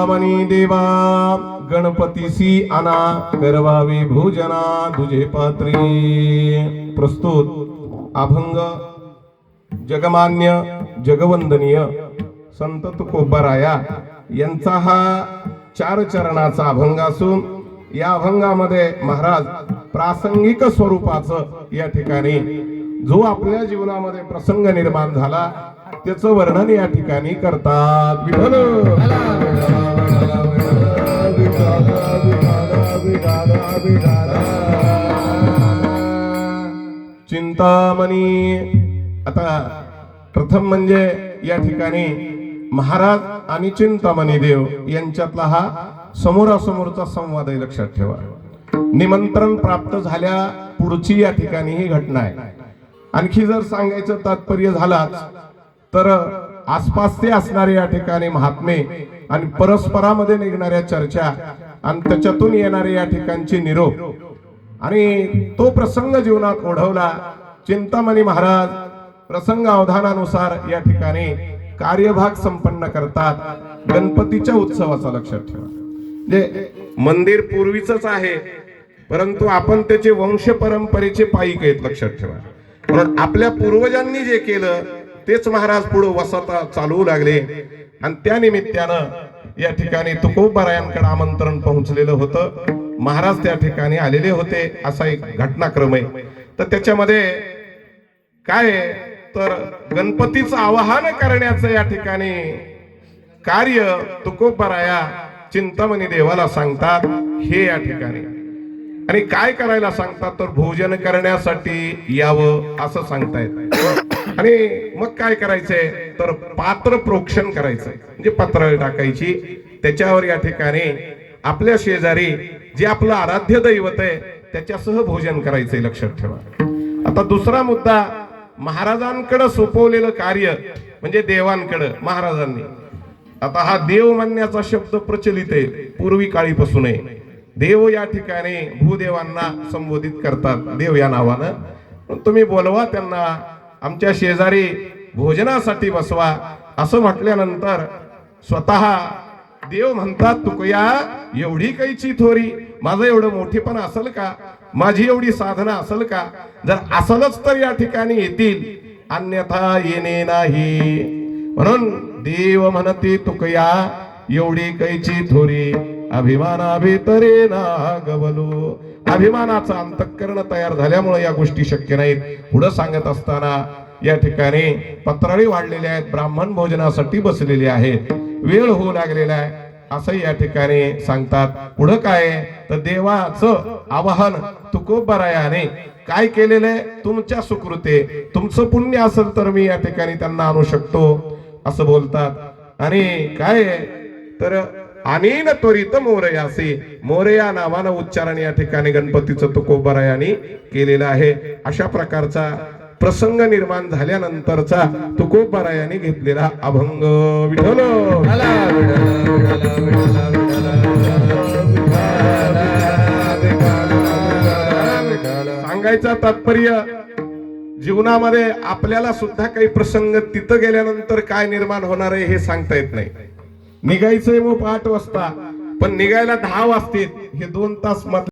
चिंतामणी देवा गणपतीसी आना करवावे भोजना तुझे पात्री। प्रस्तुत अभंग जगमान्य जगवंदनीय संत तुकोबाराया यांचा हा 4 चरणाचा अभंग असून या अभंगामध्ये महाराज प्रासंगिक स्वरूपाचं या ठिकाणी जो आपल्या जीवनामध्ये प्रसंग निर्माण झाला त्याचं वर्णन या ठिकाणी करतात। चिंतामणी। आता प्रथम म्हणजे या ठिकाणी महाराज आणि चिंतामणी देव यांच्यातला हा समोरासमोरचा संवाद आहे, लक्षात ठेवा। निमंत्रण प्राप्त झाल्या पुढची या ठिकाणी ही घटना आहे। आणखी जर सांगायचं तात्पर्य झालाच तर आसपासचे असणारे या ठिकाणी महात्मे आणि परस्परामध्ये निघणाऱ्या चर्चा आणि त्याच्यातून येणारे या ठिकाणचे निरोप आणि तो प्रसंग जीवनात ओढवला। चिंतामणी महाराज प्रसंग अवधानानुसार या ठिकाणी कार्यभाग संपन्न करतात गणपतीच्या उत्सवाचा। लक्षात ठेवा, म्हणजे मंदिर पूर्वीच आहे परंतु आपण त्याचे वंश परंपरेचे पायिक आहेत, लक्षात ठेवा। म्हणून आपल्या पूर्वजांनी जे केलं तेच महाराज पुढे वसता चालवू लागले आणि त्या निमित्तानं या ठिकाणी तुकोबारायांकडे आमंत्रण पोहोचलेलं होतं। महाराज त्या ठिकाणी आलेले होते, असा एक घटनाक्रम आहे। तर त्याच्यामध्ये काय तर गणपतीचं आवाहन करण्याचं या ठिकाणी कार्य तुकोबाराया चिंतामणी देवाला सांगतात हे या ठिकाणी। आणि काय करायला सांगतात तर भोजन करण्यासाठी यावं असं सांगतायत। आणि मग काय करायचंय तर पात्र प्रोक्षण करायचंय, म्हणजे पत्रावळी टाकायची त्याच्यावर या ठिकाणी आपल्या शेजारी जे आपलं आराध्य दैवत आहे त्याच्यासह भोजन करायचंय, लक्षात ठेवा। आता दुसरा मुद्दा, महाराजांकडे सोपवलेलं कार्य म्हणजे देवांकडे महाराजांनी। आता हा देव म्हणण्याचा शब्द प्रचलित आहे पूर्वी काळीपासून आहे। देव या ठिकाणी भूदेवांना संबोधित करतात देव या नावानं। तुम्ही बोलवा त्यांना, आमच्या शेजारी भोजनासाठी बसवा असं म्हटल्यानंतर स्वतः देव म्हणतात तुकया एवढी कैची थोरी, माझं एवढं मोठेपण असेल का, माझी एवढी साधना असेल का, जर असलच तर या ठिकाणी येतील अन्यथा येणे नाही। म्हणून देव म्हणते तुकया एवढी कैची थोरी अभिमाना भितरे ना गवलो। अभिमानाचं अंतःकरण तयार झाल्यामुळे या गोष्टी शक्य नाहीत। पुढे सांगत असताना या ठिकाणी पत्राळी वाढलेल्या आहेत, ब्राह्मण भोजनासाठी बसलेले आहेत, वेळ होऊ लागलेला आहे असं या ठिकाणी सांगतात। पुढे काय तर देवाचं आवाहन तुकोबारायाने काय केलेलं, तुमच्या सुकृते तुमचं पुण्य असेल तर मी या ठिकाणी त्यांना आणू शकतो असं बोलतात। आणि काय तर अनेन त्वरित मोरयासी, मोरया नावानं उच्चारण या ठिकाणी गणपतीचं तुकोबारायांनी केलेलं आहे। अशा प्रकारचा प्रसंग निर्माण झाल्यानंतरचा तुकोबारायांनी घेतलेला अभंग। विठ्ठल सांगायचा तात्पर्य, जीवनामध्ये आपल्याला सुद्धा काही प्रसंग तिथं गेल्यानंतर काय निर्माण होणार आहे हे सांगता येत नाही। निघायचंय मग 8 वाजता पण निघायला 10 वाजतील, हे 2 तास